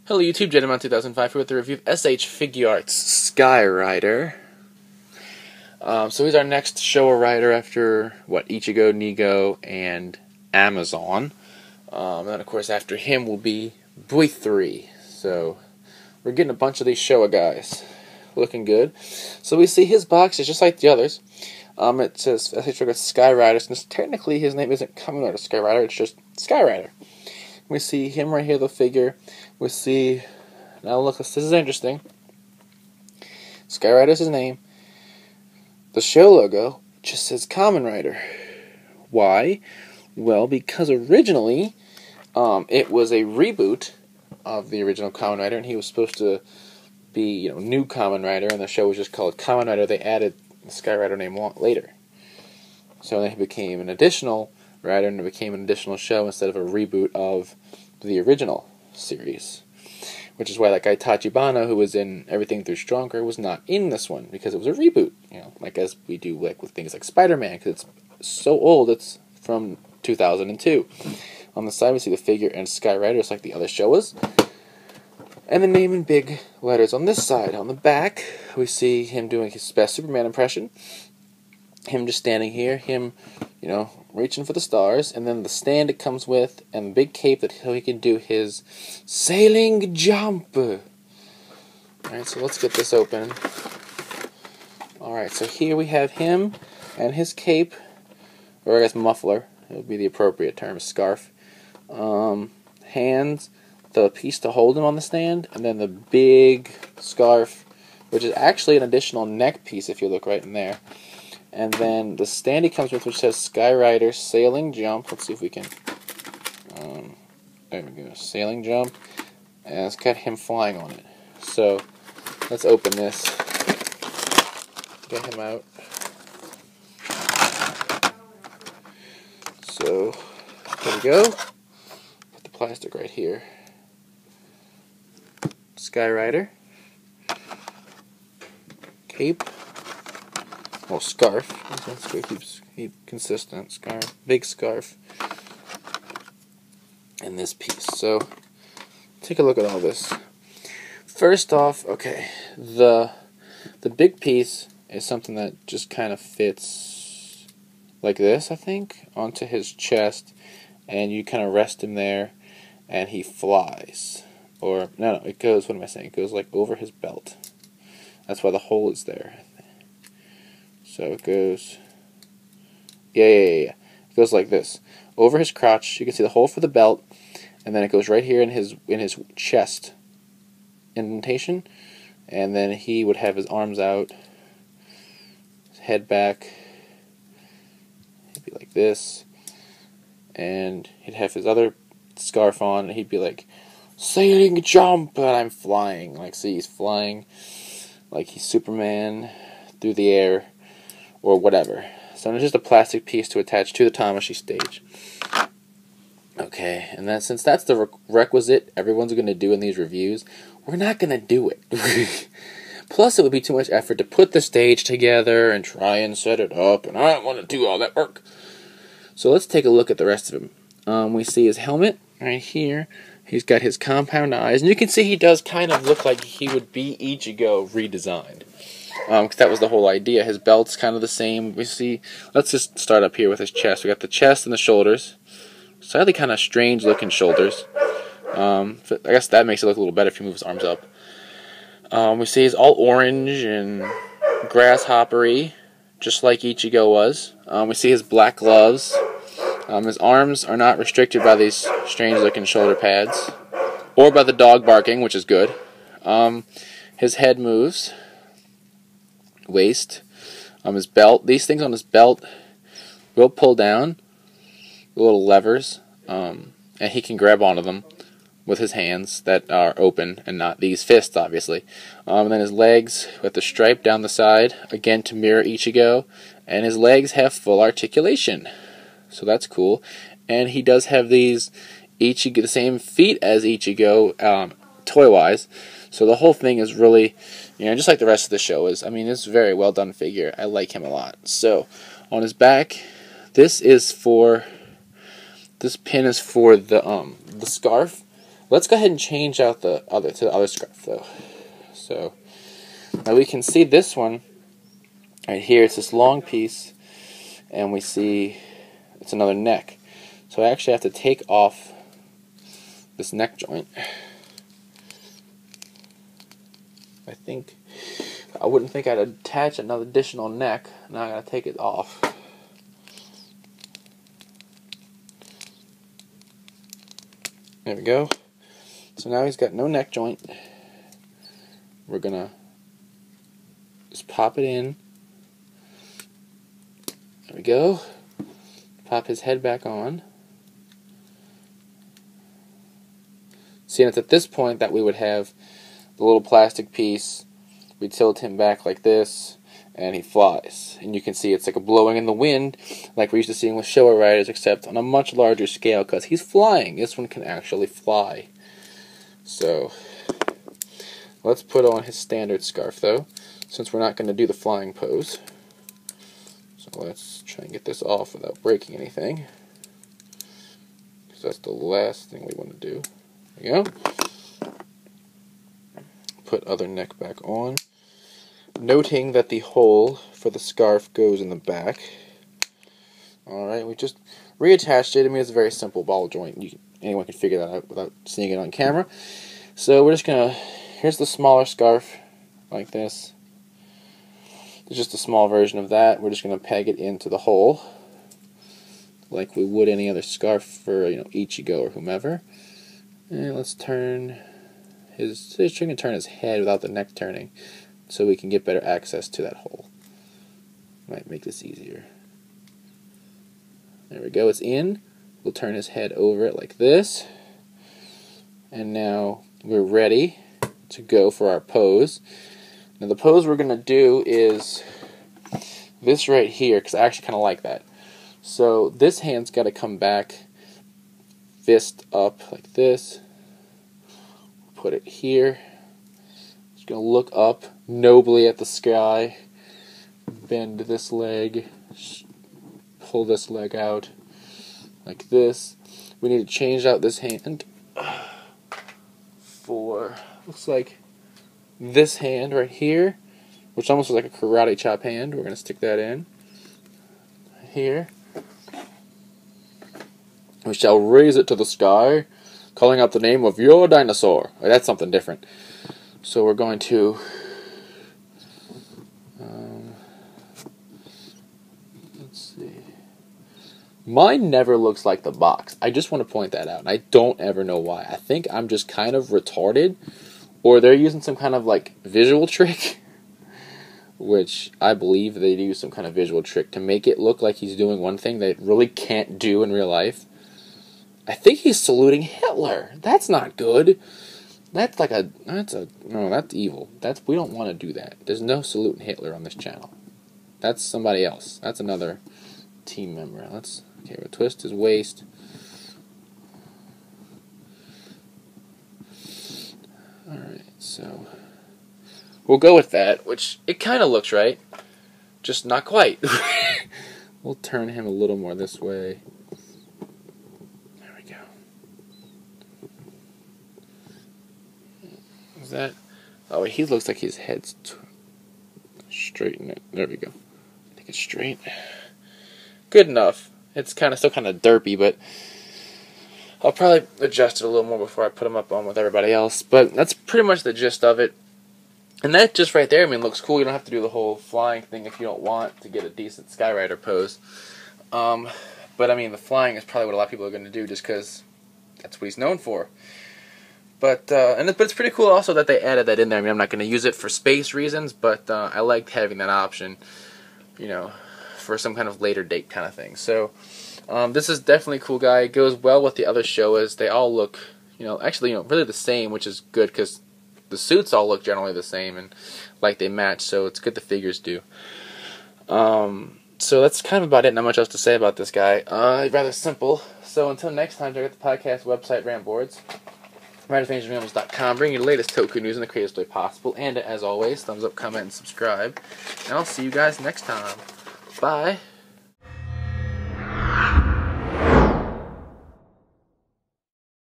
Hello YouTube, Gentleman 2005 here with the review of S.H.Figuarts Skyrider. So he's our next Showa Rider after, Ichigo, Nigo, and Amazon. And then of course after him will be Boy 3. So we're getting a bunch of these Showa guys. Looking good. So we see his box is just like the others. It says S.H.Figuarts Skyrider, since technically his name isn't Kamen Rider Skyrider, it's just Skyrider. We see him right here, the figure. We see, now look, this is interesting. Skyrider is his name. The show logo just says Kamen Rider. Why? Well, because originally it was a reboot of the original Kamen Rider, and he was supposed to be, new Kamen Rider, and the show was just called Kamen Rider. They added the Skyrider name later. So then he became an additional Rider, and it became an additional show instead of a reboot of the original series. Which is why that guy Tachibana, who was in Everything Through Stronger, was not in this one, because it was a reboot. Like as we do with things like Spider-Man, because it's so old, it's from 2002. On the side we see the figure and Skyrider, just like the other Showas. And the name in big letters on this side. On the back, we see him doing his best Superman impression. Him just standing here, him, reaching for the stars, and then the stand it comes with, and the big cape so he can do his sailing jump. Alright, so let's get this open. Alright, so here we have him and his cape, or I guess muffler, it would be the appropriate term, scarf. Hands, the piece to hold him on the stand, and then the big scarf, which is actually an additional neck piece if you look right in there. And then the stand he comes with, which says Skyrider Sailing Jump. Let's see if we can. There we go. Sailing Jump. And it's got him flying on it. So let's open this. Get him out. So there we go. Put the plastic right here. Skyrider. Cape. Well, scarf. That's good. Keep consistent. Scarf, big scarf, and this piece. So, take a look at all this. First off, okay, the big piece is something that just kind of fits like this, I think, onto his chest, and you kind of rest him there, and he flies. Or no, it goes. What am I saying? It goes like over his belt. That's why the hole is there. So it goes, It goes like this. Over his crotch, you can see the hole for the belt, and then it goes right here in his chest indentation, and then he would have his arms out, his head back, he'd be like this, and he'd have his other scarf on, and he'd be like, sailing jump, and I'm flying. Like, see, he's flying like he's Superman through the air. Or whatever. So it's just a plastic piece to attach to the Tamashii Stage. Okay, and then since that's the requisite everyone's going to do in these reviews, we're not going to do it. Plus, it would be too much effort to put the stage together and try and set it up, and I don't want to do all that work. So let's take a look at the rest of him. We see his helmet right here. He's got his compound eyes, and you can see he does kind of look like he would be Ichigo redesigned. Because that was the whole idea. His belt's kind of the same. We see, let's just start up here with his chest. We got the chest and the shoulders. Slightly kind of strange looking shoulders. I guess that makes it look a little better if you move his arms up. We see he's all orange and grasshoppery, just like Ichigo was. We see his black gloves. His arms are not restricted by these strange looking shoulder pads. Or by the dog barking, which is good. His head moves. Waist, his belt. These things on his belt will pull down, little levers, and he can grab onto them with his hands that are open and not these fists, obviously. And then his legs with the stripe down the side, again to mirror Ichigo, and his legs have full articulation, so that's cool. And he does have these the same feet as Ichigo, toy-wise. So the whole thing is really, just like the rest of the show is. I mean, it's a very well done figure. I like him a lot. So, on his back, this pin is for the scarf. Let's go ahead and change out the other scarf though. So now we can see this one right here. It's this long piece, and we see it's another neck. So I actually have to take off this neck joint. I wouldn't think I'd attach another additional neck. Now I gotta take it off. There we go. So now he's got no neck joint. We're gonna just pop it in. There we go. Pop his head back on. See, and it's at this point that we would have the little plastic piece. We tilt him back like this, and he flies. And you can see it's like a blowing in the wind, like we're used to seeing with Showa Riders, except on a much larger scale, because he's flying. This one can actually fly. So, let's put on his standard scarf, though, since we're not going to do the flying pose. So let's try and get this off without breaking anything, because that's the last thing we want to do. There we go. Put other neck back on, noting that the hole for the scarf goes in the back. Alright, we just reattached it. I mean, it's a very simple ball joint. Anyone can figure that out without seeing it on camera. So we're just gonna, here's the smaller scarf, like this. It's just a small version of that. We're just gonna peg it into the hole, like we would any other scarf for, Ichigo or whomever. And let's turn his head without the neck turning, so we can get better access to that hole. Might make this easier. There we go, it's in. We'll turn his head over it like this. And now we're ready to go for our pose. Now the pose we're going to do is this right here, because I actually kind of like that. So this hand's got to come back, fist up like this. Put it here. Just going to look up nobly at the sky. Bend this leg. Pull this leg out like this. We need to change out this hand for, looks like this hand right here, which almost looks like a karate chop hand. We're going to stick that in here. We shall raise it to the sky, calling out the name of your dinosaur. That's something different. So we're going to let's see. Mine never looks like the box. I just want to point that out, and I don't ever know why. I think I'm just kind of retarded, or they're using some kind of visual trick, which I believe they use some kind of visual trick to make it look like he's doing one thing that it really can't do in real life. I think he's saluting Hitler. That's not good. That's no, that's evil. We don't want to do that. There's no saluting Hitler on this channel. That's somebody else. That's another team member. Okay, we'll twist his waist. Alright, so we'll go with that, which it kind of looks right. Just not quite. We'll turn him a little more this way. That? Oh, he looks like his head's straighten it. There we go. I think it's straight. Good enough. It's still kind of derpy, but I'll probably adjust it a little more before I put him up on with everybody else. But that's pretty much the gist of it. And that just right there, looks cool. You don't have to do the whole flying thing if you don't want to get a decent Skyrider pose. But the flying is probably what a lot of people are going to do, just because that's what he's known for. But it's pretty cool also that they added that in there. I'm not going to use it for space reasons, but I liked having that option, for some kind of later date kind of thing. So this is definitely a cool guy. It goes well with the other Showas. They all look, really the same, which is good because the suits all look generally the same and they match. So it's good the figures do. So that's kind of about it. Not much else to say about this guy. Rather simple. So until next time, check out the podcast website, Ramboards. RidersFanaticsRambles.com. Bring your latest Toku news in the craziest way possible. And as always, thumbs up, comment, and subscribe. And I'll see you guys next time. Bye.